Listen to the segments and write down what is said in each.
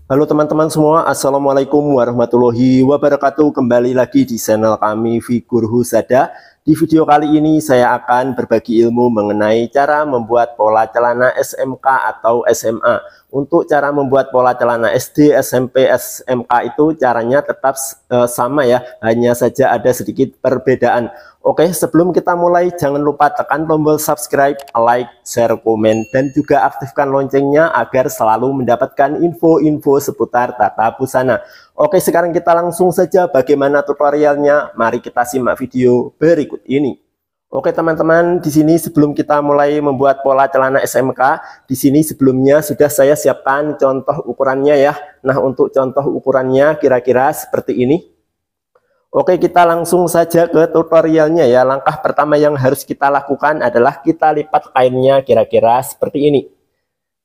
Halo teman-teman semua, Assalamualaikum warahmatullahi wabarakatuh. Kembali lagi di channel kami Figur Husada. Di video kali ini saya akan berbagi ilmu mengenai cara membuat pola celana SMK atau SMA. Untuk cara membuat pola celana SD, SMP, SMK itu caranya tetap sama ya, hanya saja ada sedikit perbedaan. Oke, sebelum kita mulai jangan lupa tekan tombol subscribe, like, share, komen, dan juga aktifkan loncengnya agar selalu mendapatkan info-info seputar tata busana. Oke, sekarang kita langsung saja bagaimana tutorialnya. Mari kita simak video berikut ini. Oke teman-teman, di sini sebelum kita mulai membuat pola celana SMK, di sini sebelumnya sudah saya siapkan contoh ukurannya ya. Nah, untuk contoh ukurannya kira-kira seperti ini. Oke, kita langsung saja ke tutorialnya ya. Langkah pertama yang harus kita lakukan adalah kita lipat kainnya kira-kira seperti ini.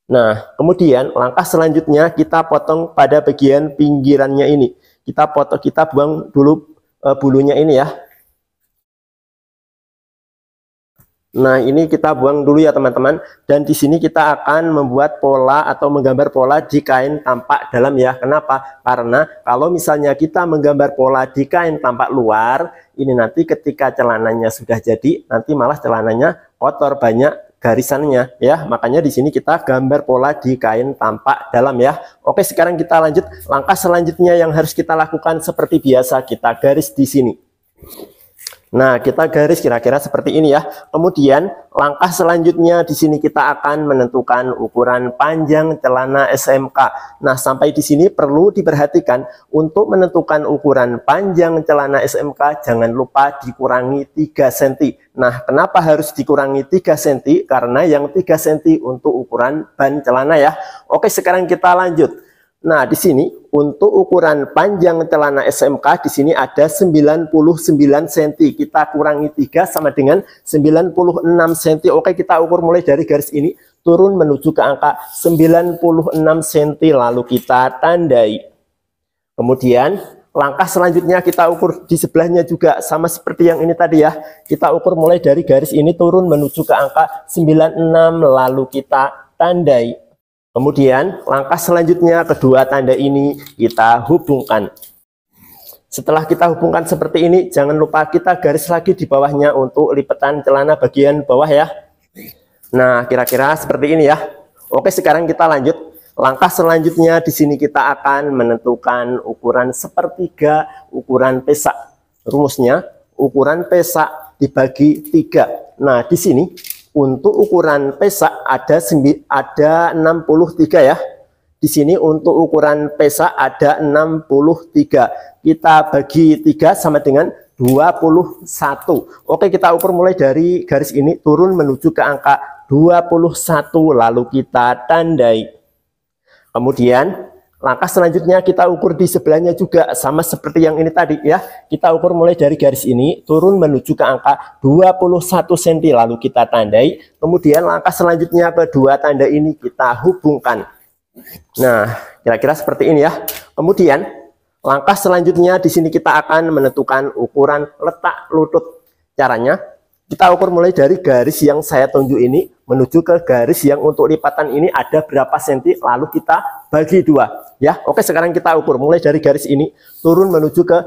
Nah, kemudian langkah selanjutnya kita potong pada bagian pinggirannya ini. Kita buang dulu bulunya ini ya. Nah, ini kita buang dulu ya teman-teman. Dan di sini kita akan membuat pola atau menggambar pola di kain tampak dalam ya. Kenapa? Karena kalau misalnya kita menggambar pola di kain tampak luar, ini nanti ketika celananya sudah jadi, nanti malah celananya kotor, banyak garisannya ya. Makanya di sini kita gambar pola di kain tampak dalam ya. Oke, sekarang kita lanjut. Langkah selanjutnya yang harus kita lakukan seperti biasa, kita garis di sini. Nah, kita garis kira-kira seperti ini ya. Kemudian langkah selanjutnya di sini kita akan menentukan ukuran panjang celana SMK. Nah, sampai di sini perlu diperhatikan untuk menentukan ukuran panjang celana SMK jangan lupa dikurangi 3 cm. Nah, kenapa harus dikurangi 3 cm? Karena yang 3 cm untuk ukuran ban celana ya. Oke, sekarang kita lanjut. Nah, di sini untuk ukuran panjang celana SMK di sini ada 99 cm. Kita kurangi 3 sama dengan 96 cm. Oke, kita ukur mulai dari garis ini turun menuju ke angka 96 cm lalu kita tandai. Kemudian langkah selanjutnya kita ukur di sebelahnya juga sama seperti yang ini tadi ya. Kita ukur mulai dari garis ini turun menuju ke angka 96 lalu kita tandai. Kemudian langkah selanjutnya kedua tanda ini kita hubungkan. Setelah kita hubungkan seperti ini, jangan lupa kita garis lagi di bawahnya untuk lipatan celana bagian bawah ya. Nah, kira-kira seperti ini ya. Oke, sekarang kita lanjut. Langkah selanjutnya di sini kita akan menentukan ukuran sepertiga ukuran pesak. Rumusnya ukuran pesak dibagi 3. Nah, di sini untuk ukuran pesak ada 63 ya. Di sini untuk ukuran pesak ada 63. Kita bagi 3 sama dengan 21. Oke, kita ukur mulai dari garis ini turun menuju ke angka 21 lalu kita tandai. Kemudian langkah selanjutnya kita ukur di sebelahnya juga sama seperti yang ini tadi ya. Kita ukur mulai dari garis ini turun menuju ke angka 21 cm lalu kita tandai. Kemudian langkah selanjutnya kedua tanda ini kita hubungkan. Nah, kira-kira seperti ini ya. Kemudian langkah selanjutnya di sini kita akan menentukan ukuran letak lutut. Caranya kita ukur mulai dari garis yang saya tunjuk ini menuju ke garis yang untuk lipatan ini ada berapa senti lalu kita bagi 2 ya. Oke, sekarang kita ukur mulai dari garis ini turun menuju ke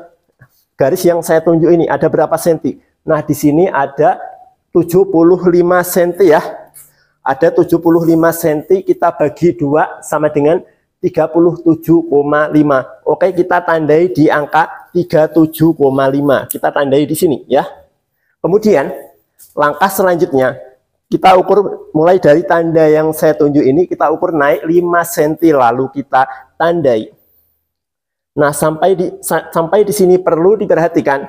garis yang saya tunjuk ini ada berapa senti. Nah, di sini ada 75 cm ya. Ada 75 cm, kita bagi 2 sama dengan 37,5. Oke, kita tandai di angka 37,5. Kita tandai di sini ya. Kemudian langkah selanjutnya kita ukur mulai dari tanda yang saya tunjuk ini, kita ukur naik 5 cm lalu kita tandai. Nah, sampai di sini perlu diperhatikan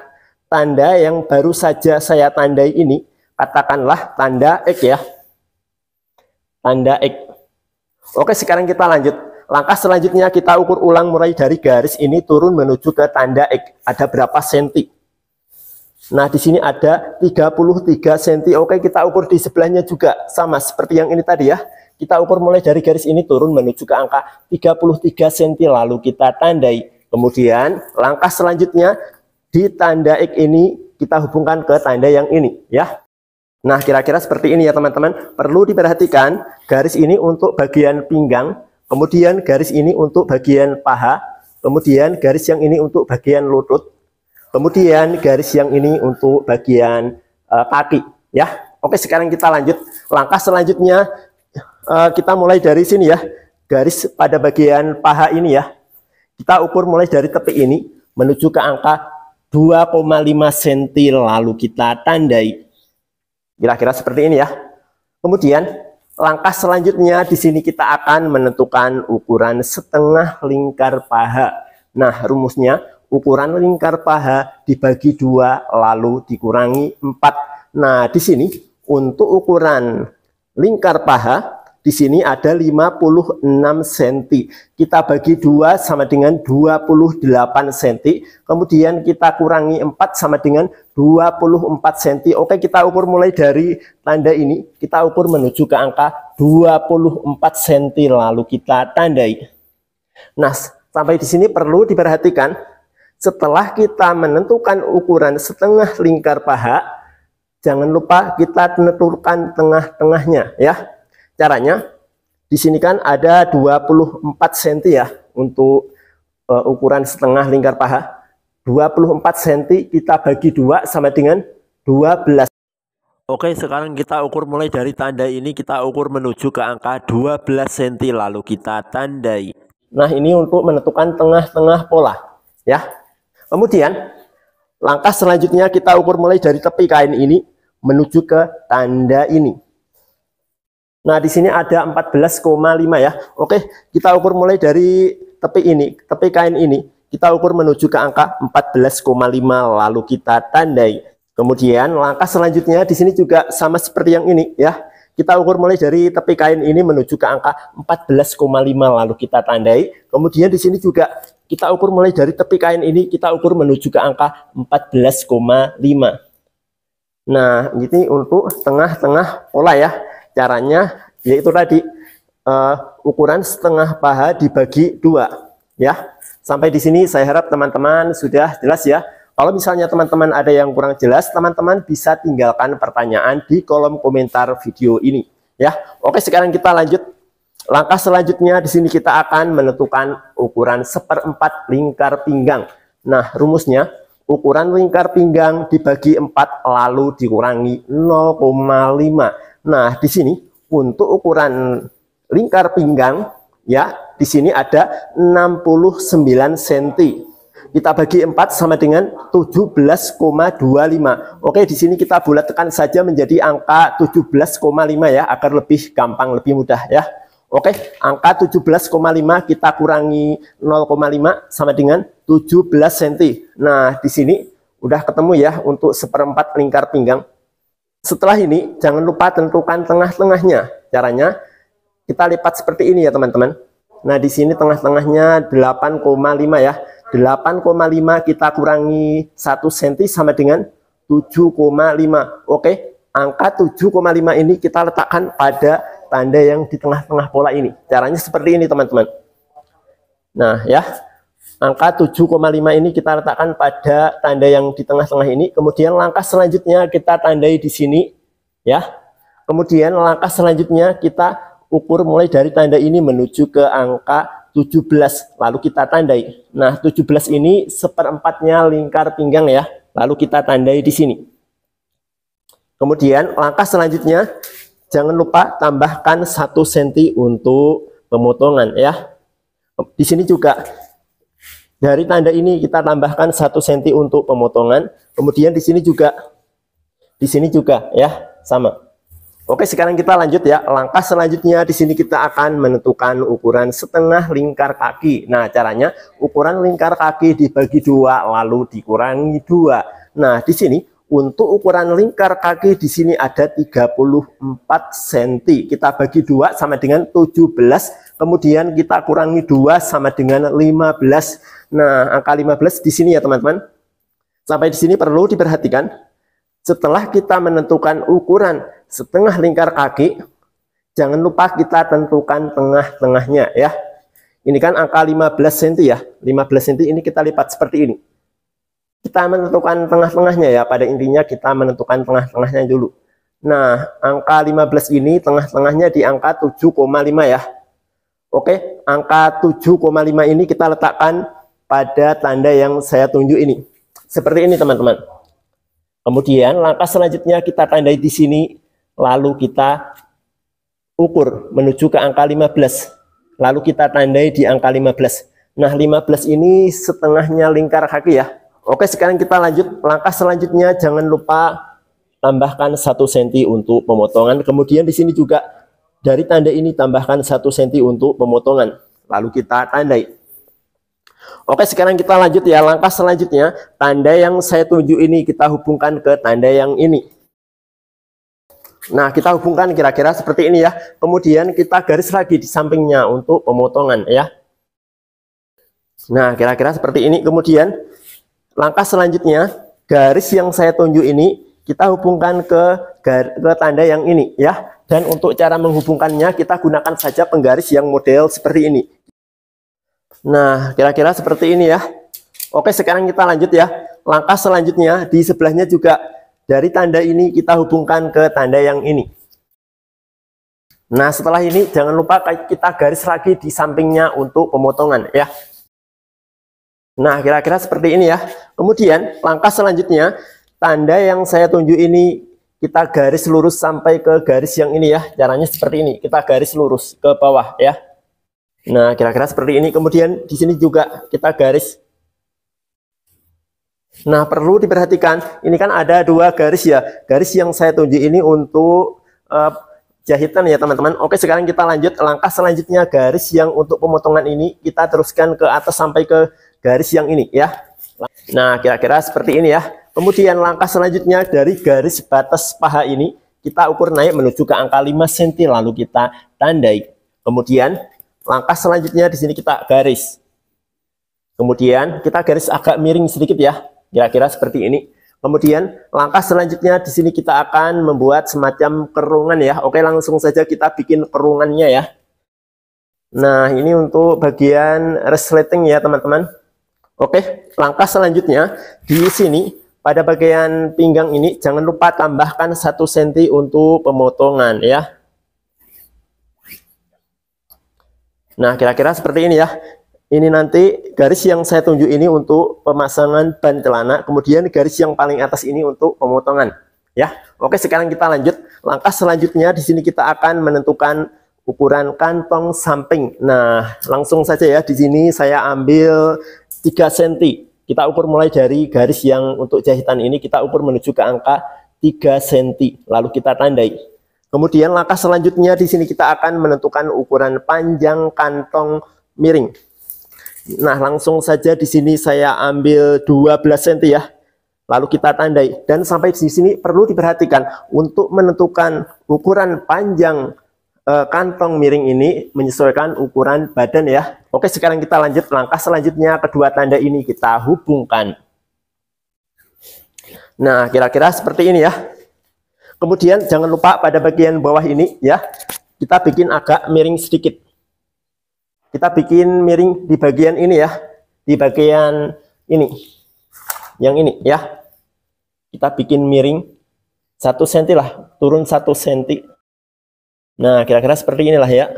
tanda yang baru saja saya tandai ini, katakanlah tanda X ya. Tanda X. Oke, sekarang kita lanjut. Langkah selanjutnya kita ukur ulang mulai dari garis ini turun menuju ke tanda X. Ada berapa senti? Nah, di sini ada 33 cm. Oke, kita ukur di sebelahnya juga sama seperti yang ini tadi ya. Kita ukur mulai dari garis ini turun menuju ke angka 33 cm lalu kita tandai. Kemudian langkah selanjutnya di tanda X ini kita hubungkan ke tanda yang ini ya. Nah, kira-kira seperti ini ya teman-teman. Perlu diperhatikan garis ini untuk bagian pinggang, kemudian garis ini untuk bagian paha, kemudian garis yang ini untuk bagian lutut, kemudian garis yang ini untuk bagian kaki ya. Oke, sekarang kita lanjut. Langkah selanjutnya kita mulai dari sini ya. Garis pada bagian paha ini ya. Kita ukur mulai dari tepi ini menuju ke angka 2,5 cm lalu kita tandai. Kira-kira seperti ini ya. Kemudian langkah selanjutnya di sini kita akan menentukan ukuran setengah lingkar paha. Nah, rumusnya ukuran lingkar paha dibagi 2 lalu dikurangi 4. Nah, di sini untuk ukuran lingkar paha di sini ada 56 cm. Kita bagi 2 sama dengan 28 cm. Kemudian kita kurangi 4 sama dengan 24 cm. Oke, kita ukur mulai dari tanda ini. Kita ukur menuju ke angka 24 cm lalu kita tandai. Nah, sampai di sini perlu diperhatikan. Setelah kita menentukan ukuran setengah lingkar paha, jangan lupa kita tentukan tengah-tengahnya ya. Caranya di sini kan ada 24 cm ya untuk ukuran setengah lingkar paha. 24 cm kita bagi 2 sama dengan 12. Oke, sekarang kita ukur mulai dari tanda ini, kita ukur menuju ke angka 12 cm lalu kita tandai. Nah, ini untuk menentukan tengah-tengah pola ya. Kemudian langkah selanjutnya kita ukur mulai dari tepi kain ini menuju ke tanda ini. Nah, di sini ada 14,5 ya. Oke, kita ukur mulai dari tepi ini, tepi kain ini. Kita ukur menuju ke angka 14,5 lalu kita tandai. Kemudian langkah selanjutnya di sini juga sama seperti yang ini ya. Kita ukur mulai dari tepi kain ini menuju ke angka 14,5 lalu kita tandai. Kemudian di sini juga kita ukur mulai dari tepi kain ini, kita ukur menuju ke angka 14,5. Nah, ini untuk tengah-tengah pola ya. Caranya yaitu tadi ukuran setengah paha dibagi 2 ya. Sampai di sini saya harap teman-teman sudah jelas ya. Kalau misalnya teman-teman ada yang kurang jelas, teman-teman bisa tinggalkan pertanyaan di kolom komentar video ini ya. Oke, sekarang kita lanjut. Langkah selanjutnya di sini kita akan menentukan ukuran 1/4 lingkar pinggang. Nah, rumusnya ukuran lingkar pinggang dibagi 4 lalu dikurangi 0,5. Nah, di sini untuk ukuran lingkar pinggang ya, di sini ada 69 cm. Kita bagi 4 sama dengan 17,25. Oke, di sini kita bulatkan saja menjadi angka 17,5 ya, agar lebih gampang, lebih mudah ya. Oke, angka 17,5 kita kurangi 0,5 sama dengan 17 cm. Nah, di sini udah ketemu ya untuk 1/4 lingkar pinggang. Setelah ini, jangan lupa tentukan tengah-tengahnya. Caranya, kita lipat seperti ini ya teman-teman. Nah, di sini tengah-tengahnya 8,5 ya. 8,5 kita kurangi 1 cm sama dengan 7,5. Oke, angka 7,5 ini kita letakkan pada tanda yang di tengah-tengah pola ini. Caranya seperti ini teman-teman. Nah ya, angka 7,5 ini kita letakkan pada tanda yang di tengah-tengah ini. Kemudian langkah selanjutnya kita tandai di sini ya. Kemudian langkah selanjutnya kita ukur mulai dari tanda ini menuju ke angka 17 lalu kita tandai. Nah, 17 ini 1/4-nya lingkar pinggang ya. Lalu kita tandai di sini. Kemudian langkah selanjutnya jangan lupa tambahkan 1 cm untuk pemotongan ya. Di sini juga dari tanda ini kita tambahkan 1 cm untuk pemotongan. Kemudian di sini juga ya sama. Oke, sekarang kita lanjut ya. Langkah selanjutnya di sini kita akan menentukan ukuran setengah lingkar kaki. Nah, caranya ukuran lingkar kaki dibagi 2 lalu dikurangi 2. Nah, di sini untuk ukuran lingkar kaki di sini ada 34 cm. Kita bagi 2 sama dengan 17. Kemudian kita kurangi 2 sama dengan 15. Nah, angka 15 di sini ya, teman-teman. Sampai di sini perlu diperhatikan. Setelah kita menentukan ukuran setengah lingkar kaki, jangan lupa kita tentukan tengah-tengahnya ya. Ini kan angka 15 cm ya. 15 cm ini kita lipat seperti ini. Kita menentukan tengah-tengahnya ya. Pada intinya kita menentukan tengah-tengahnya dulu. Nah, angka 15 ini tengah-tengahnya di angka 7,5 ya. Oke, angka 7,5 ini kita letakkan pada tanda yang saya tunjuk ini. Seperti ini teman-teman. Kemudian langkah selanjutnya kita tandai di sini, lalu kita ukur menuju ke angka 15. Lalu kita tandai di angka 15. Nah, 15 ini setengahnya lingkar kaki ya. Oke, sekarang kita lanjut. Langkah selanjutnya jangan lupa tambahkan 1 cm untuk pemotongan. Kemudian di sini juga dari tanda ini tambahkan 1 cm untuk pemotongan. Lalu kita tandai. Oke, sekarang kita lanjut ya. Langkah selanjutnya, tanda yang saya tunjuk ini kita hubungkan ke tanda yang ini. Nah, kita hubungkan kira-kira seperti ini ya. Kemudian kita garis lagi di sampingnya untuk pemotongan ya. Nah, kira-kira seperti ini. Kemudian langkah selanjutnya, garis yang saya tunjuk ini kita hubungkan ke tanda yang ini ya. Dan untuk cara menghubungkannya kita gunakan saja penggaris yang model seperti ini. Nah, kira-kira seperti ini ya. Oke, sekarang kita lanjut ya. Langkah selanjutnya di sebelahnya juga dari tanda ini kita hubungkan ke tanda yang ini. Nah, setelah ini jangan lupa kita garis lagi di sampingnya untuk pemotongan ya. Nah, kira-kira seperti ini ya. Kemudian langkah selanjutnya, tanda yang saya tunjuk ini kita garis lurus sampai ke garis yang ini ya. Caranya seperti ini, kita garis lurus ke bawah ya. Nah, kira-kira seperti ini. Kemudian di sini juga kita garis. Nah, perlu diperhatikan, ini kan ada 2 garis ya. Garis yang saya tunjuk ini untuk jahitan ya teman-teman. Oke, sekarang kita lanjut. Langkah selanjutnya, garis yang untuk pemotongan ini kita teruskan ke atas sampai ke garis yang ini ya. Nah, kira-kira seperti ini ya. Kemudian langkah selanjutnya, dari garis batas paha ini kita ukur naik menuju ke angka 5 cm, lalu kita tandai. Kemudian langkah selanjutnya di sini kita garis. Kemudian kita garis agak miring sedikit ya. Kira-kira seperti ini. Kemudian langkah selanjutnya di sini kita akan membuat semacam kerungan ya. Oke, langsung saja kita bikin kerungannya ya. Nah, ini untuk bagian resleting ya teman-teman. Oke, langkah selanjutnya di sini pada bagian pinggang ini jangan lupa tambahkan 1 cm untuk pemotongan ya. Nah, kira-kira seperti ini ya. Ini nanti garis yang saya tunjuk ini untuk pemasangan ban celana, kemudian garis yang paling atas ini untuk pemotongan ya. Oke, sekarang kita lanjut. Langkah selanjutnya di sini kita akan menentukan ukuran kantong samping. Nah, langsung saja ya, di sini saya ambil 3 cm. Kita ukur mulai dari garis yang untuk jahitan ini, kita ukur menuju ke angka 3 cm. Lalu kita tandai. Kemudian langkah selanjutnya di sini kita akan menentukan ukuran panjang kantong miring. Nah, langsung saja di sini saya ambil 12 cm ya. Lalu kita tandai. Dan sampai di sini perlu diperhatikan untuk menentukan ukuran panjang kantong miring ini menyesuaikan ukuran badan ya. Oke, sekarang kita lanjut. Langkah selanjutnya, kedua tanda ini kita hubungkan. Nah, kira-kira seperti ini ya. Kemudian jangan lupa pada bagian bawah ini ya, kita bikin agak miring sedikit. Kita bikin miring di bagian ini ya, di bagian ini, yang ini ya. Kita bikin miring 1 cm lah, turun 1 cm. Nah, kira-kira seperti inilah ya.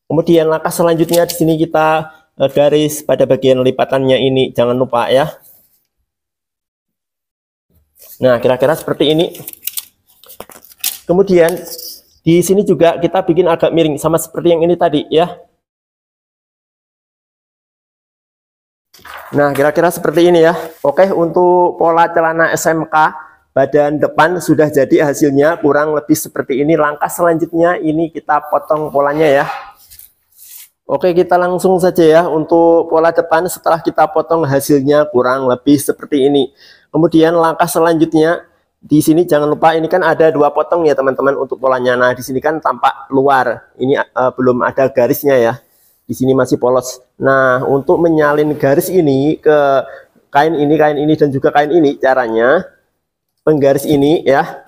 Kemudian langkah selanjutnya di sini kita garis pada bagian lipatannya ini, jangan lupa ya. Nah, kira-kira seperti ini. Kemudian di sini juga kita bikin agak miring sama seperti yang ini tadi ya. Nah, kira-kira seperti ini ya. Oke, untuk pola celana SMK badan depan sudah jadi hasilnya, kurang lebih seperti ini. Langkah selanjutnya ini kita potong polanya ya. Oke, kita langsung saja ya. Untuk pola depan setelah kita potong hasilnya kurang lebih seperti ini. Kemudian langkah selanjutnya di sini jangan lupa ini kan ada 2 potong ya teman-teman untuk polanya. Nah, di sini kan tampak luar. Ini belum ada garisnya ya. Di sini masih polos. Nah, untuk menyalin garis ini ke kain ini dan juga kain ini, caranya penggaris ini ya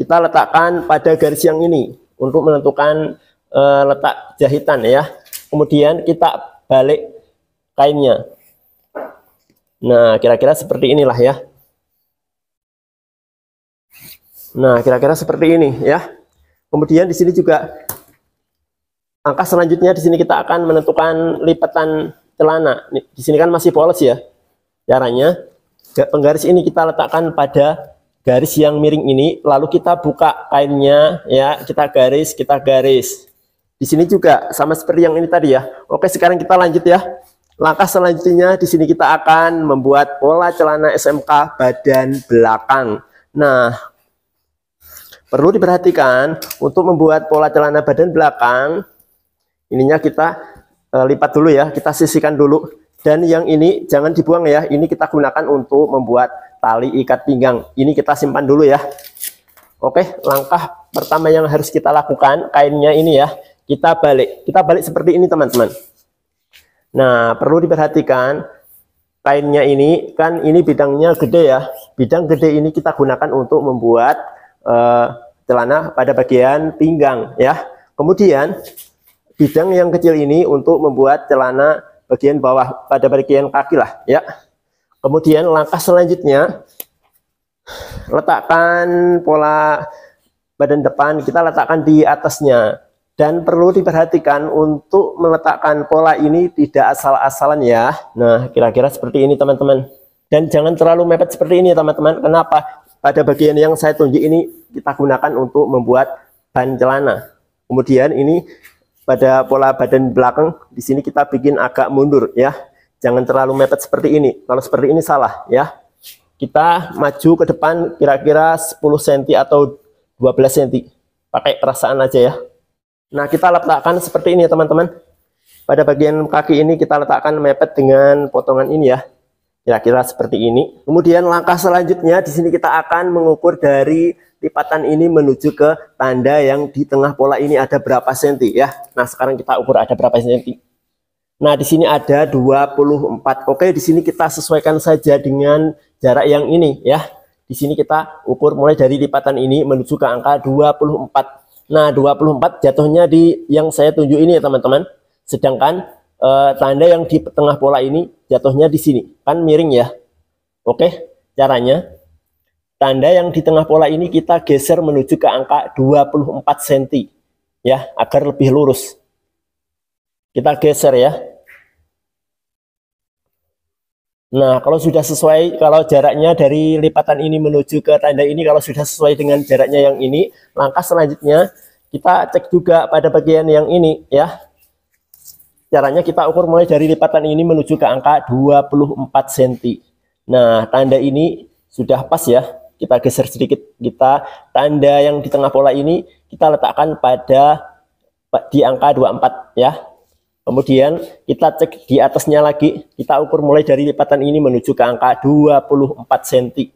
kita letakkan pada garis yang ini untuk menentukan letak jahitan ya. Kemudian kita balik kainnya. Nah, kira-kira seperti inilah ya. Nah, kira-kira seperti ini ya. Kemudian di sini juga Langkah selanjutnya di sini kita akan menentukan lipatan celana. Di sini kan masih polos ya. Caranya penggaris ini kita letakkan pada garis yang miring ini, lalu kita buka kainnya ya, kita garis. Di sini juga sama seperti yang ini tadi ya. Oke, sekarang kita lanjut ya. Langkah selanjutnya di sini kita akan membuat pola celana SMK badan belakang. Nah, perlu diperhatikan untuk membuat pola celana badan belakang, ininya kita lipat dulu ya, kita sisihkan dulu. Dan yang ini jangan dibuang ya, ini kita gunakan untuk membuat tali ikat pinggang. Ini kita simpan dulu ya. Oke, langkah pertama yang harus kita lakukan, kainnya ini ya, kita balik seperti ini teman-teman. Nah, perlu diperhatikan kainnya ini, kan ini bidangnya gede ya. Bidang gede ini kita gunakan untuk membuat celana pada bagian pinggang ya. Kemudian bidang yang kecil ini untuk membuat celana bagian bawah pada bagian kaki lah ya. Kemudian langkah selanjutnya, letakkan pola badan depan, kita letakkan di atasnya. Dan perlu diperhatikan untuk meletakkan pola ini tidak asal-asalan ya. Nah, kira-kira seperti ini teman-teman. Dan jangan terlalu mepet seperti ini teman-teman. Kenapa? Pada bagian yang saya tunjuk ini kita gunakan untuk membuat ban celana. Kemudian ini pada pola badan belakang, di sini kita bikin agak mundur ya. Jangan terlalu mepet seperti ini. Kalau seperti ini salah ya. Kita maju ke depan kira-kira 10 cm atau 12 cm. Pakai perasaan aja ya. Nah, kita letakkan seperti ini ya teman-teman. Pada bagian kaki ini kita letakkan mepet dengan potongan ini ya. Kira-kira seperti ini. Kemudian langkah selanjutnya di sini kita akan mengukur dari lipatan ini menuju ke tanda yang di tengah pola ini ada berapa senti ya. Nah, sekarang kita ukur ada berapa senti. Nah, di sini ada 24. Oke, di sini kita sesuaikan saja dengan jarak yang ini ya. Di sini kita ukur mulai dari lipatan ini menuju ke angka 24. Nah, 24 jatuhnya di yang saya tunjuk ini ya teman-teman. Sedangkan tanda yang di tengah pola ini jatuhnya di sini. Kan miring ya. Oke, caranya tanda yang di tengah pola ini kita geser menuju ke angka 24 cm. Ya, agar lebih lurus. Kita geser ya. Nah, kalau sudah sesuai, kalau jaraknya dari lipatan ini menuju ke tanda ini, kalau sudah sesuai dengan jaraknya yang ini, langkah selanjutnya kita cek juga pada bagian yang ini ya. Caranya kita ukur mulai dari lipatan ini menuju ke angka 24 cm. Nah, tanda ini sudah pas ya. Kita geser sedikit, kita tanda yang di tengah pola ini kita letakkan pada di angka 24 ya. Kemudian kita cek di atasnya lagi, kita ukur mulai dari lipatan ini menuju ke angka 24 cm.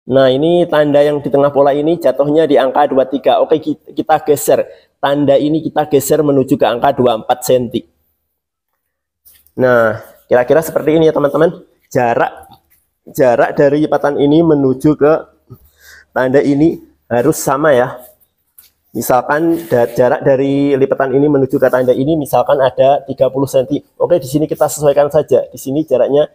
Nah, ini tanda yang di tengah pola ini jatuhnya di angka 23. Oke, kita geser. Tanda ini kita geser menuju ke angka 24 cm. Nah, kira-kira seperti ini ya teman-teman. Jarak dari lipatan ini menuju ke tanda ini harus sama ya. Misalkan jarak dari lipatan ini menuju ke tanda ini misalkan ada 30 cm. Oke, di sini kita sesuaikan saja. Di sini jaraknya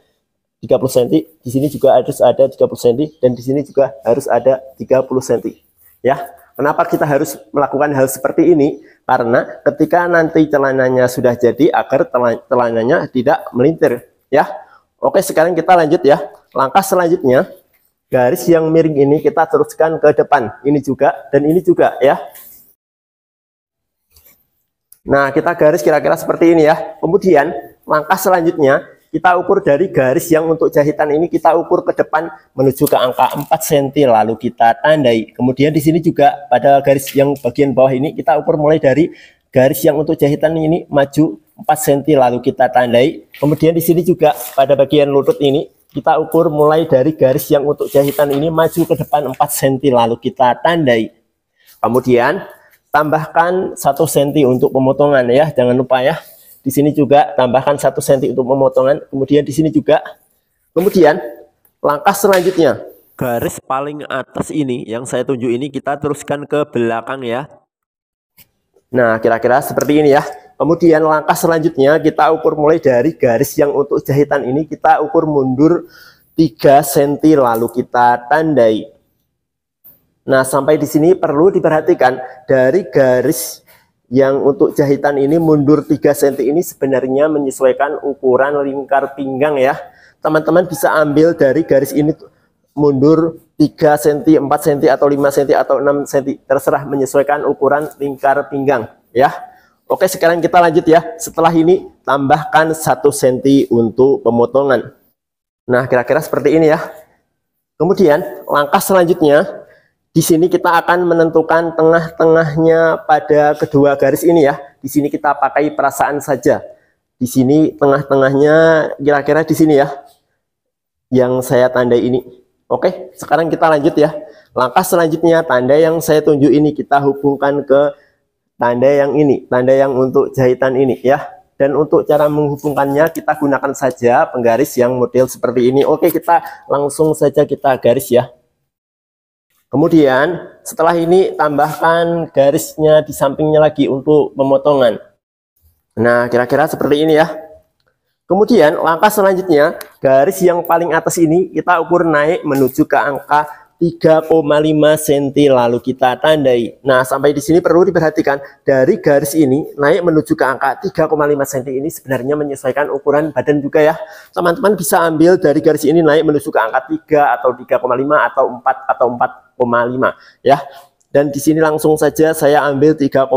30 cm, di sini juga harus ada 30 cm, dan di sini juga harus ada 30 cm. Ya, kenapa kita harus melakukan hal seperti ini? Karena ketika nanti celananya sudah jadi, agar celananya tidak melintir. Ya, oke, sekarang kita lanjut ya. Langkah selanjutnya, garis yang miring ini kita teruskan ke depan. Ini juga dan ini juga ya. Nah, kita garis kira-kira seperti ini ya. Kemudian langkah selanjutnya kita ukur dari garis yang untuk jahitan ini, kita ukur ke depan menuju ke angka 4 cm, lalu kita tandai. Kemudian di sini juga pada garis yang bagian bawah ini kita ukur mulai dari garis yang untuk jahitan ini maju 4 cm, lalu kita tandai. Kemudian di sini juga pada bagian lutut ini kita ukur mulai dari garis yang untuk jahitan ini maju ke depan 4 cm, lalu kita tandai. Kemudian tambahkan 1 cm untuk pemotongan ya, jangan lupa ya. Di sini juga tambahkan 1 cm untuk pemotongan. Kemudian di sini juga. Kemudian langkah selanjutnya, garis paling atas ini yang saya tunjuk ini kita teruskan ke belakang ya. Nah, kira-kira seperti ini ya. Kemudian langkah selanjutnya kita ukur mulai dari garis yang untuk jahitan ini, kita ukur mundur 3 cm, lalu kita tandai. Nah, sampai di sini perlu diperhatikan dari garis yang untuk jahitan ini mundur 3 cm ini sebenarnya menyesuaikan ukuran lingkar pinggang ya. Teman-teman bisa ambil dari garis ini mundur 3 cm, 4 cm atau 5 cm atau 6 cm, terserah menyesuaikan ukuran lingkar pinggang ya. Oke, sekarang kita lanjut ya. Setelah ini tambahkan 1 cm untuk pemotongan. Nah, kira-kira seperti ini ya. Kemudian langkah selanjutnya di sini kita akan menentukan tengah-tengahnya pada kedua garis ini ya. Di sini kita pakai perasaan saja. Di sini tengah-tengahnya kira-kira di sini ya. Yang saya tandai ini. Oke, sekarang kita lanjut ya. Langkah selanjutnya tanda yang saya tunjuk ini kita hubungkan ke tanda yang ini, tanda yang untuk jahitan ini ya. Dan untuk cara menghubungkannya kita gunakan saja penggaris yang model seperti ini. Oke, kita langsung saja kita garis ya. Kemudian setelah ini tambahkan garisnya di sampingnya lagi untuk pemotongan. Nah, kira-kira seperti ini ya. Kemudian langkah selanjutnya garis yang paling atas ini kita ukur naik menuju ke angka 3,5 cm lalu kita tandai. Nah, sampai di sini perlu diperhatikan dari garis ini naik menuju ke angka 3,5 cm ini sebenarnya menyesuaikan ukuran badan juga ya. Teman-teman bisa ambil dari garis ini naik menuju ke angka 3 atau 3,5 atau 4 atau 4,5 ya. Dan di sini langsung saja saya ambil 3,5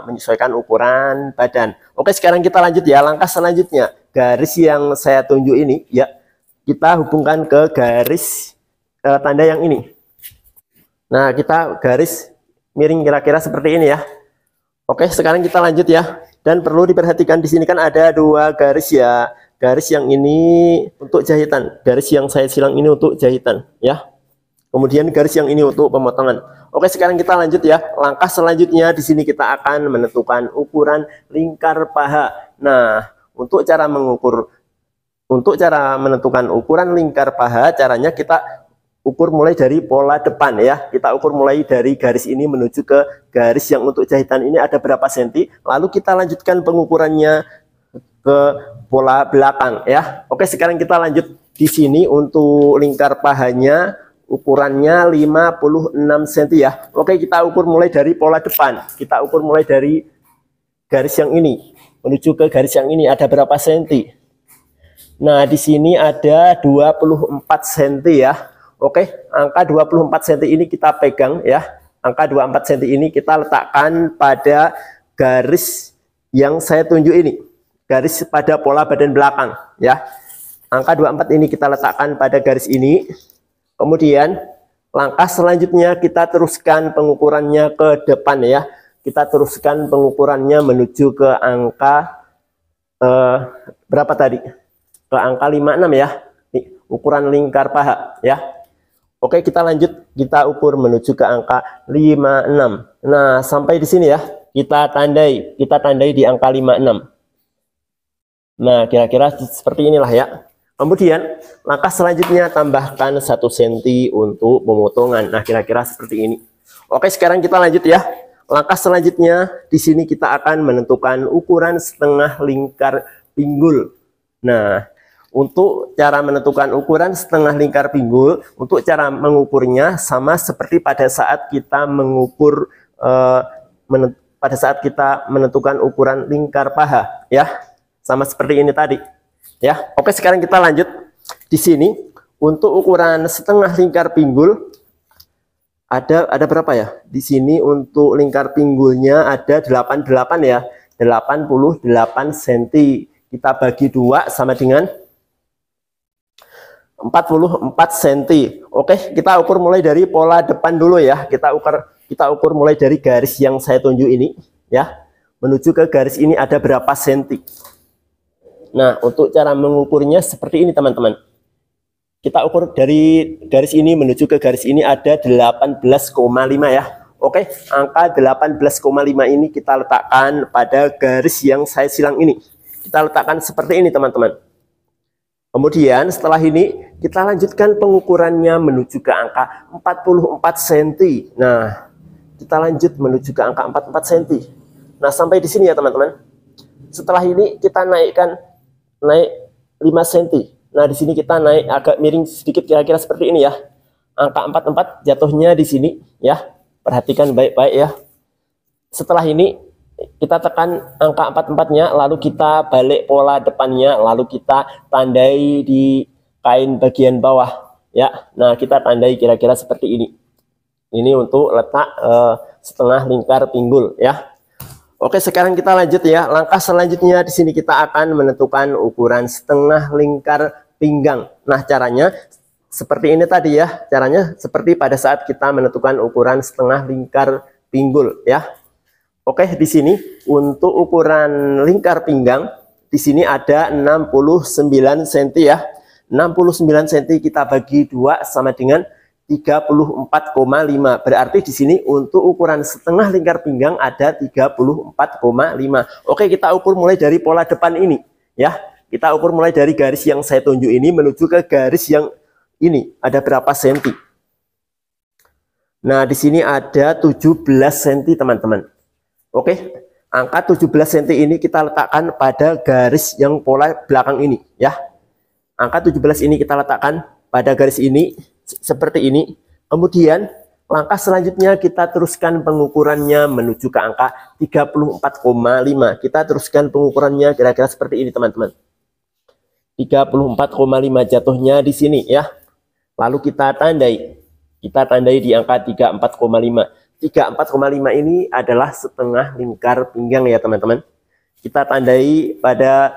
menyesuaikan ukuran badan. Oke, sekarang kita lanjut ya. Langkah selanjutnya garis yang saya tunjuk ini ya kita hubungkan ke garis tanda yang ini. Nah, kita garis miring kira-kira seperti ini ya. Oke, sekarang kita lanjut ya. Dan perlu diperhatikan di sini kan ada 2 garis ya. Garis yang ini untuk jahitan, garis yang saya silang ini untuk jahitan ya. Kemudian garis yang ini untuk pemotongan. Oke, sekarang kita lanjut ya. Langkah selanjutnya di sini kita akan menentukan ukuran lingkar paha. Nah, untuk cara menentukan ukuran lingkar paha, caranya kita ukur mulai dari pola depan ya. Kita ukur mulai dari garis ini menuju ke garis yang untuk jahitan ini ada berapa senti. Lalu kita lanjutkan pengukurannya ke pola belakang ya. Oke, sekarang kita lanjut di sini untuk lingkar pahanya ukurannya 56 cm ya. Oke, kita ukur mulai dari pola depan. Kita ukur mulai dari garis yang ini menuju ke garis yang ini ada berapa senti. Nah, di sini ada 24 cm ya. Oke, angka 24 cm ini kita pegang ya. Angka 24 cm ini kita letakkan pada garis yang saya tunjuk ini. Garis pada pola badan belakang ya. Angka 24 ini kita letakkan pada garis ini. Kemudian langkah selanjutnya kita teruskan pengukurannya ke depan ya. Kita teruskan pengukurannya menuju ke angka berapa tadi? Ke angka 56 ya. Nih, ukuran lingkar paha ya. Oke, kita lanjut, kita ukur menuju ke angka 56. Nah, sampai di sini ya, kita tandai di angka 56. Nah, kira-kira seperti inilah ya. Kemudian, langkah selanjutnya tambahkan 1 cm untuk pemotongan. Nah, kira-kira seperti ini. Oke, sekarang kita lanjut ya. Langkah selanjutnya, di sini kita akan menentukan ukuran setengah lingkar pinggul. Nah, untuk cara menentukan ukuran setengah lingkar pinggul, untuk cara mengukurnya sama seperti pada saat kita mengukur pada saat kita menentukan ukuran lingkar paha ya, sama seperti ini tadi ya. Oke, sekarang kita lanjut di sini untuk ukuran setengah lingkar pinggul ada berapa ya? Di sini untuk lingkar pinggulnya ada 88 ya, 88 cm. Kita bagi 2 sama dengan 44 cm. Oke, kita ukur mulai dari pola depan dulu ya. Kita ukur mulai dari garis yang saya tunjuk ini ya. Menuju ke garis ini ada berapa senti. Nah, untuk cara mengukurnya seperti ini teman-teman. Kita ukur dari garis ini menuju ke garis ini ada 18,5 ya. Oke, angka 18,5 ini kita letakkan pada garis yang saya silang ini. Kita letakkan seperti ini teman-teman. Kemudian setelah ini kita lanjutkan pengukurannya menuju ke angka 44 cm. Nah, kita lanjut menuju ke angka 44 cm. Nah, sampai di sini ya teman-teman. Setelah ini kita naik 5 cm. Nah, di sini kita naik agak miring sedikit kira-kira seperti ini ya. Angka 44 jatuhnya di sini ya. Perhatikan baik-baik ya. Setelah ini kita tekan angka 44-nya, lalu kita balik pola depannya, lalu kita tandai di kain bagian bawah ya. Nah, kita tandai kira-kira seperti ini. Ini untuk letak setengah lingkar pinggul ya. Oke, sekarang kita lanjut ya. Langkah selanjutnya di sini kita akan menentukan ukuran setengah lingkar pinggang. Nah, caranya seperti ini tadi ya. Caranya seperti pada saat kita menentukan ukuran setengah lingkar pinggul ya. Oke, di sini untuk ukuran lingkar pinggang di sini ada 69 cm ya. 69 cm kita bagi 2 sama dengan 34,5. Berarti di sini untuk ukuran setengah lingkar pinggang ada 34,5. Oke, kita ukur mulai dari pola depan ini ya. Kita ukur mulai dari garis yang saya tunjuk ini menuju ke garis yang ini ada berapa senti. Nah, di sini ada 17 cm teman-teman. Oke, angka 17 cm ini kita letakkan pada garis yang pola belakang ini ya. Angka 17 ini kita letakkan pada garis ini seperti ini. Kemudian langkah selanjutnya kita teruskan pengukurannya menuju ke angka 34,5. Kita teruskan pengukurannya kira-kira seperti ini teman-teman. 34,5 jatuhnya di sini ya. Lalu kita tandai. Kita tandai di angka 34,5. 34,5 ini adalah setengah lingkar pinggang ya teman-teman. Kita tandai pada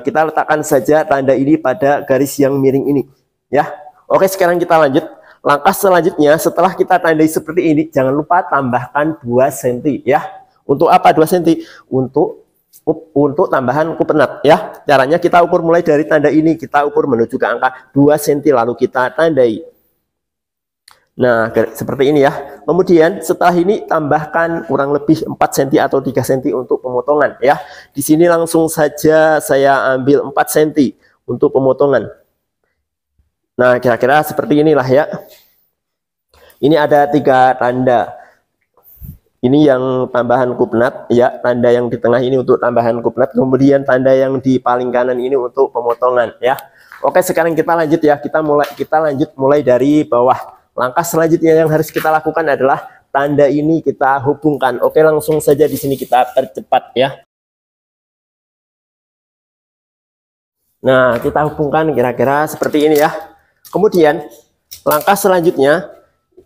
kita letakkan saja tanda ini pada garis yang miring ini ya. Oke, sekarang kita lanjut. Langkah selanjutnya setelah kita tandai seperti ini, jangan lupa tambahkan 2 cm ya. Untuk apa 2 cm? Untuk tambahan kupenat ya. Caranya kita ukur mulai dari tanda ini, kita ukur menuju ke angka 2 cm lalu kita tandai. Nah, seperti ini ya. Kemudian setelah ini tambahkan kurang lebih 4 cm atau 3 cm untuk pemotongan ya. Di sini langsung saja saya ambil 4 cm untuk pemotongan. Nah, kira-kira seperti inilah ya. Ini ada 3 tanda. Ini yang tambahan kupnat ya, tanda yang di tengah ini untuk tambahan kupnat, kemudian tanda yang di paling kanan ini untuk pemotongan ya. Oke, sekarang kita lanjut ya. Kita lanjut mulai dari bawah. Langkah selanjutnya yang harus kita lakukan adalah tanda ini kita hubungkan. Oke, langsung saja di sini kita percepat ya. Nah, kita hubungkan kira-kira seperti ini ya. Kemudian langkah selanjutnya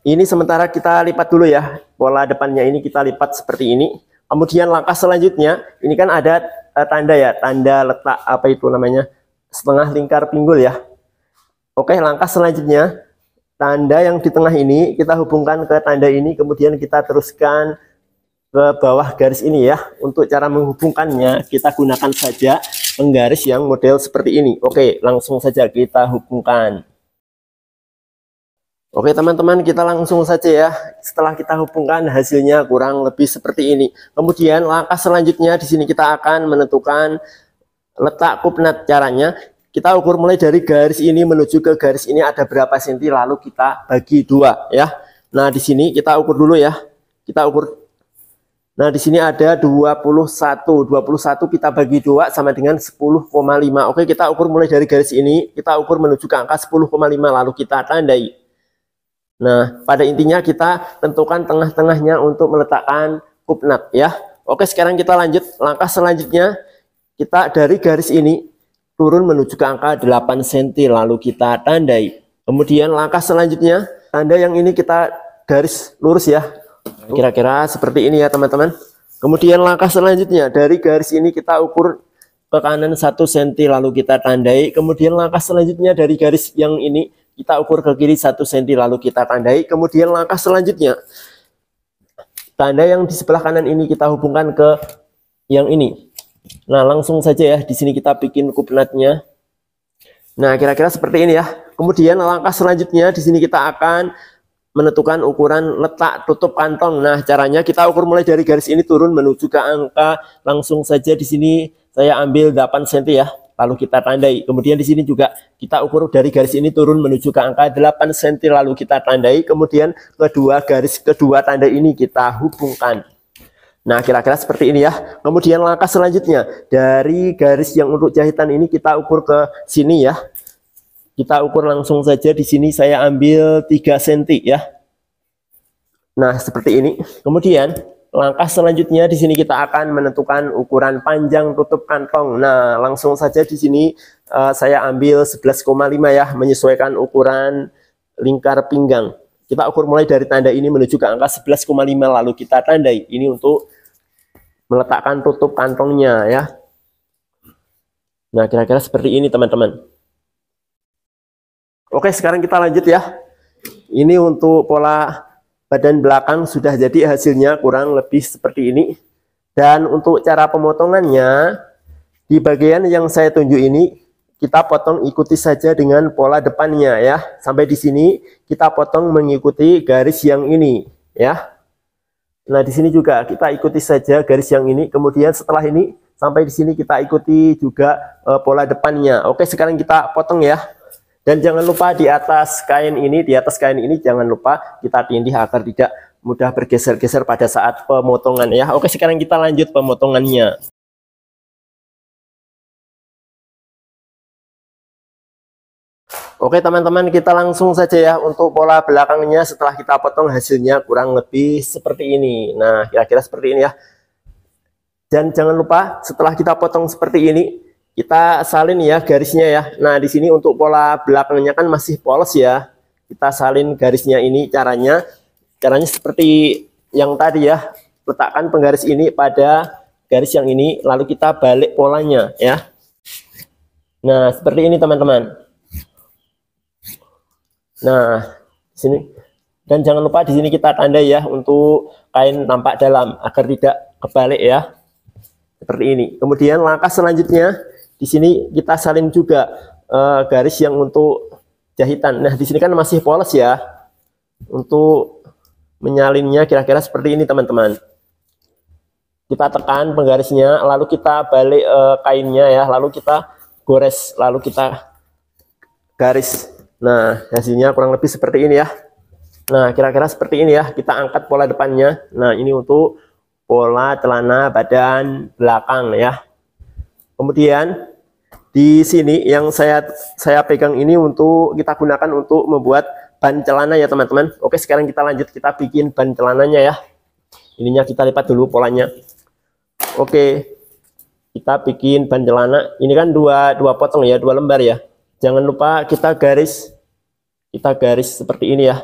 ini sementara kita lipat dulu ya. Pola depannya ini kita lipat seperti ini. Kemudian langkah selanjutnya ini kan ada tanda ya, tanda letak apa itu namanya? Setengah lingkar pinggul ya. Oke, langkah selanjutnya tanda yang di tengah ini kita hubungkan ke tanda ini, kemudian kita teruskan ke bawah garis ini ya. Untuk cara menghubungkannya kita gunakan saja penggaris yang model seperti ini. Oke, langsung saja kita hubungkan. Oke teman-teman, kita langsung saja ya. Setelah kita hubungkan hasilnya kurang lebih seperti ini. Kemudian langkah selanjutnya di sini kita akan menentukan letak kupnat. Caranya kita ukur mulai dari garis ini menuju ke garis ini ada berapa senti, lalu kita bagi 2 ya. Nah, di sini kita ukur dulu ya. Kita ukur. Nah, di sini ada 21. 21 kita bagi 2 sama dengan 10,5. Oke, kita ukur mulai dari garis ini, kita ukur menuju ke angka 10,5 lalu kita tandai. Nah, pada intinya kita tentukan tengah-tengahnya untuk meletakkan kupnat ya. Oke, sekarang kita lanjut. Langkah selanjutnya kita dari garis ini turun menuju ke angka 8 cm lalu kita tandai. Kemudian langkah selanjutnya tanda yang ini kita garis lurus ya. Kira-kira seperti ini ya teman-teman. Kemudian langkah selanjutnya dari garis ini kita ukur ke kanan 1 cm lalu kita tandai. Kemudian langkah selanjutnya dari garis yang ini kita ukur ke kiri 1 cm lalu kita tandai. Kemudian langkah selanjutnya tanda yang di sebelah kanan ini kita hubungkan ke yang ini. Nah, langsung saja ya di sini kita bikin kupnatnya. Nah, kira-kira seperti ini ya. Kemudian langkah selanjutnya di sini kita akan menentukan ukuran letak tutup kantong. Nah, caranya kita ukur mulai dari garis ini turun menuju ke angka, langsung saja di sini saya ambil 8 cm ya. Lalu kita tandai. Kemudian di sini juga kita ukur dari garis ini turun menuju ke angka 8 cm lalu kita tandai. Kemudian kedua tanda ini kita hubungkan. Nah, kira-kira seperti ini ya. Kemudian langkah selanjutnya dari garis yang untuk jahitan ini kita ukur ke sini ya. Kita ukur langsung saja di sini saya ambil 3 cm ya. Nah, seperti ini. Kemudian langkah selanjutnya di sini kita akan menentukan ukuran panjang tutup kantong. Nah, langsung saja di sini saya ambil 11,5 ya, menyesuaikan ukuran lingkar pinggang. Kita ukur mulai dari tanda ini menuju ke angka 11,5, lalu kita tandai. Ini untuk meletakkan tutup kantongnya ya. Nah, kira-kira seperti ini teman-teman. Oke, sekarang kita lanjut ya. Ini untuk pola badan belakang sudah jadi, hasilnya kurang lebih seperti ini. Dan untuk cara pemotongannya, di bagian yang saya tunjuk ini kita potong ikuti saja dengan pola depannya ya. Sampai di sini kita potong mengikuti garis yang ini ya. Nah, di sini juga kita ikuti saja garis yang ini. Kemudian setelah ini sampai di sini kita ikuti juga pola depannya. Oke, sekarang kita potong ya. Dan jangan lupa di atas kain ini, jangan lupa kita tindih agar tidak mudah bergeser-geser pada saat pemotongan ya. Oke, sekarang kita lanjut pemotongannya. Oke teman-teman, kita langsung saja ya untuk pola belakangnya. Setelah kita potong, hasilnya kurang lebih seperti ini. Nah, kira-kira seperti ini ya. Dan jangan lupa setelah kita potong seperti ini, kita salin ya garisnya ya. Nah, di sini untuk pola belakangnya kan masih polos ya. Kita salin garisnya ini, caranya seperti yang tadi ya. Letakkan penggaris ini pada garis yang ini, lalu kita balik polanya ya. Nah, seperti ini teman-teman. Nah, sini. Dan jangan lupa di sini kita tandai ya untuk kain tampak dalam agar tidak kebalik ya. Seperti ini. Kemudian langkah selanjutnya di sini kita salin juga garis yang untuk jahitan. Nah, di sini kan masih polos ya. Untuk menyalinnya kira-kira seperti ini teman-teman. Kita tekan penggarisnya, lalu kita balik kainnya ya, lalu kita gores, lalu kita garis. Nah, hasilnya kurang lebih seperti ini ya. Nah, kira-kira seperti ini ya. Kita angkat pola depannya. Nah, ini untuk pola celana badan belakang ya. Kemudian di sini yang saya pegang ini untuk kita gunakan untuk membuat ban celana ya teman-teman. Oke, sekarang kita lanjut, kita bikin ban celananya ya. Ininya kita lipat dulu polanya. Oke, kita bikin ban celana. Ini kan dua potong ya, 2 lembar ya. Jangan lupa kita garis seperti ini ya.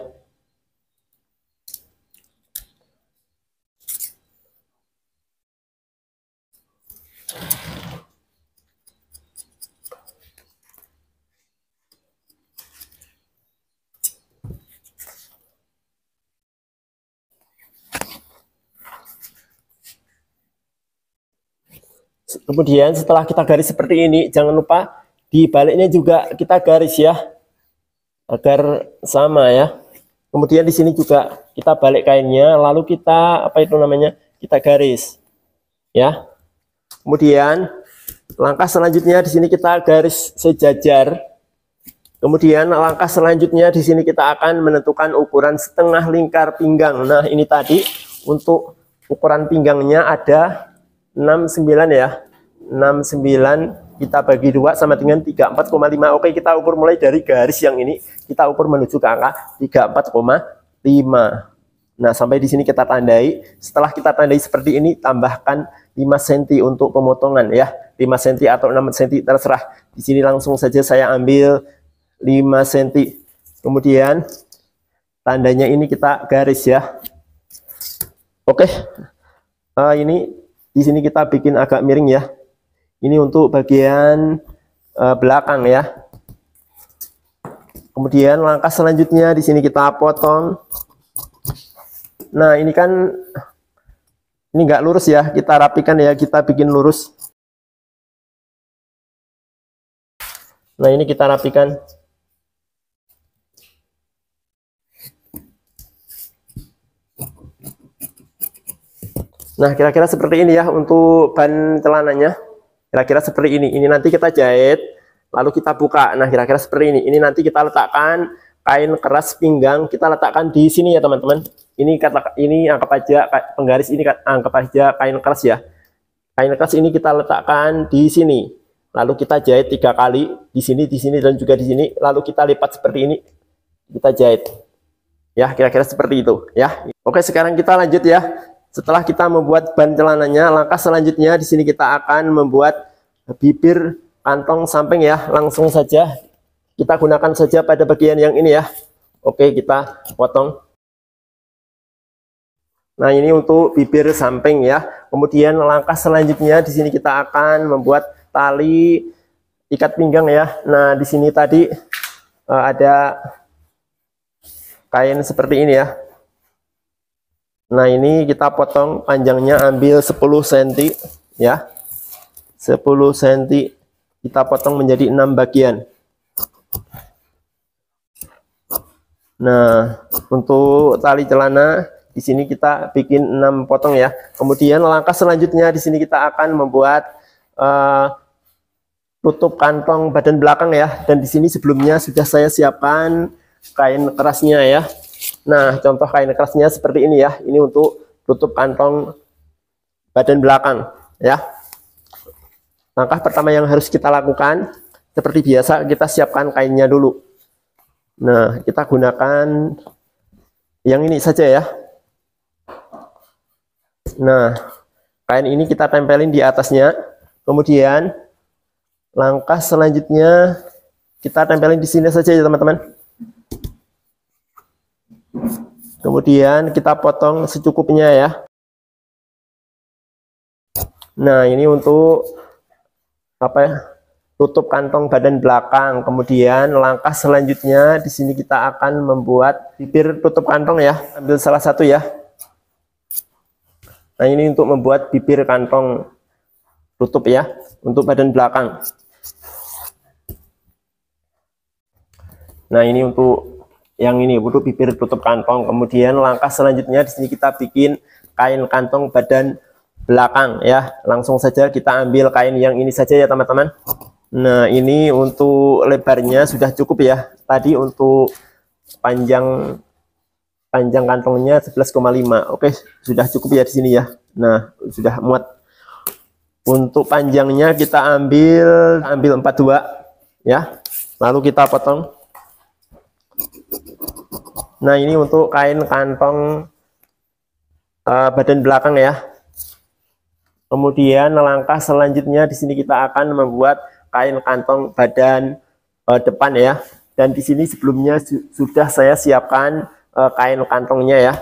Kemudian setelah kita garis seperti ini, jangan lupa di baliknya juga kita garis ya, agar sama ya. Kemudian di sini juga kita balik kainnya, lalu kita kita garis ya. Kemudian langkah selanjutnya di sini kita garis sejajar. Kemudian langkah selanjutnya di sini kita akan menentukan ukuran setengah lingkar pinggang. Nah, ini tadi untuk ukuran pinggangnya ada 69 ya. 69 kita bagi 2 sama dengan 34,5. Oke, kita ukur mulai dari garis yang ini, kita ukur menuju ke angka 34,5. Nah, sampai di sini kita tandai. Setelah kita tandai seperti ini, tambahkan 5 cm untuk pemotongan ya. 5 cm atau 6 cm terserah. Di sini langsung saja saya ambil 5 cm. Kemudian tandanya ini kita garis ya. Oke. Ini di sini kita bikin agak miring ya. Ini untuk bagian belakang ya. Kemudian langkah selanjutnya di sini kita potong. Nah, ini kan ini nggak lurus ya, kita rapikan ya, kita bikin lurus. Nah, ini kita rapikan. Nah, kira-kira seperti ini ya untuk ban celananya. Kira-kira seperti ini. Ini nanti kita jahit, lalu kita buka. Nah, kira-kira seperti ini. Ini nanti kita letakkan kain keras pinggang, kita letakkan di sini ya teman-teman. Ini anggap aja penggaris ini, anggap aja kain keras ya. Kain keras ini kita letakkan di sini. Lalu kita jahit 3 kali di sini, dan juga di sini. Lalu kita lipat seperti ini. Kita jahit. Ya, kira-kira seperti itu ya. Oke, sekarang kita lanjut ya. Setelah kita membuat ban celananya, langkah selanjutnya di sini kita akan membuat bibir kantong samping ya. Langsung saja kita gunakan saja pada bagian yang ini ya. Oke, kita potong. Nah, ini untuk bibir samping ya. Kemudian langkah selanjutnya di sini kita akan membuat tali ikat pinggang ya. Nah, di sini tadi ada kain seperti ini ya. Nah, ini kita potong panjangnya, ambil 10 cm ya. 10 cm kita potong menjadi 6 bagian. Nah, untuk tali celana di sini kita bikin 6 potong ya. Kemudian langkah selanjutnya di sini kita akan membuat tutup kantong badan belakang ya. Dan di sini sebelumnya sudah saya siapkan kain kerasnya ya. Nah, contoh kain kerasnya seperti ini ya. Ini untuk tutup kantong badan belakang ya. Langkah pertama yang harus kita lakukan, seperti biasa kita siapkan kainnya dulu. Nah, kita gunakan yang ini saja ya. Nah, kain ini kita tempelin di atasnya. Kemudian langkah selanjutnya kita tempelin di sini saja ya teman-teman. Kemudian kita potong secukupnya ya. Nah, ini untuk apa ya? Tutup kantong badan belakang. Kemudian langkah selanjutnya di sini kita akan membuat bibir tutup kantong ya. Ambil salah satu ya. Nah, ini untuk membuat bibir kantong tutup ya untuk badan belakang. Nah, ini untuk yang ini untuk bibir tutup kantong. Kemudian langkah selanjutnya di sini kita bikin kain kantong badan belakang ya. Langsung saja kita ambil kain yang ini saja ya teman-teman. Nah, ini untuk lebarnya sudah cukup ya. Tadi untuk panjang kantongnya 11,5. Oke, sudah cukup ya di sini ya. Nah, sudah muat. Untuk panjangnya kita ambil 42 ya. Lalu kita potong. Nah, ini untuk kain kantong badan belakang ya. Kemudian langkah selanjutnya di sini kita akan membuat kain kantong badan depan ya. Dan di sini sebelumnya sudah saya siapkan kain kantongnya ya.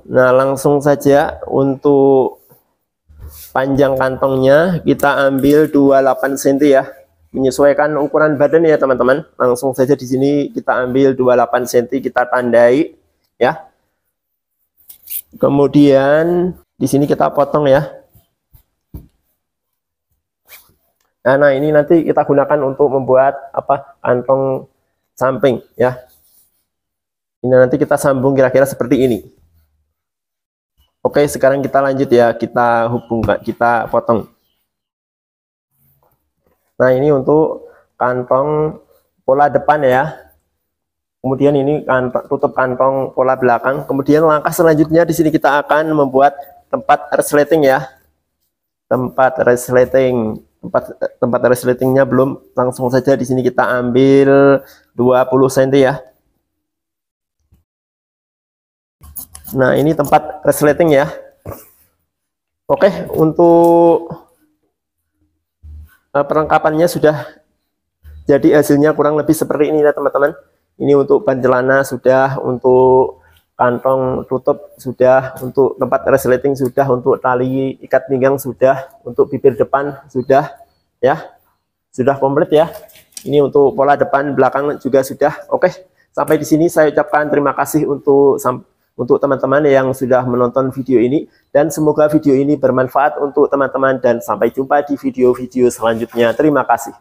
Nah, langsung saja untuk panjang kantongnya kita ambil 28 cm ya. Menyesuaikan ukuran badan ya teman-teman. Langsung saja di sini kita ambil 28 cm, kita tandai ya. Kemudian di sini kita potong ya. Nah, ini nanti kita gunakan untuk membuat apa? Kantong samping ya. Ini nanti kita sambung kira-kira seperti ini. Oke, sekarang kita lanjut ya. Kita hubungkan, kita potong. Nah, ini untuk kantong pola depan ya. Kemudian ini tutup kantong pola belakang. Kemudian langkah selanjutnya di sini kita akan membuat tempat resleting ya. Tempat resleting. Tempat resletingnya belum. Langsung saja di sini kita ambil 20 cm ya. Nah, ini tempat resleting ya. Oke, untuk perlengkapannya sudah jadi, hasilnya kurang lebih seperti ini ya teman-teman. Ini untuk ban celana sudah, untuk kantong tutup sudah, untuk tempat resleting sudah, untuk tali ikat pinggang sudah, untuk bibir depan sudah ya, sudah komplit ya. Ini untuk pola depan belakang juga sudah. Oke, sampai di sini saya ucapkan terima kasih untuk teman-teman yang sudah menonton video ini, dan semoga video ini bermanfaat untuk teman-teman, dan sampai jumpa di video-video selanjutnya. Terima kasih.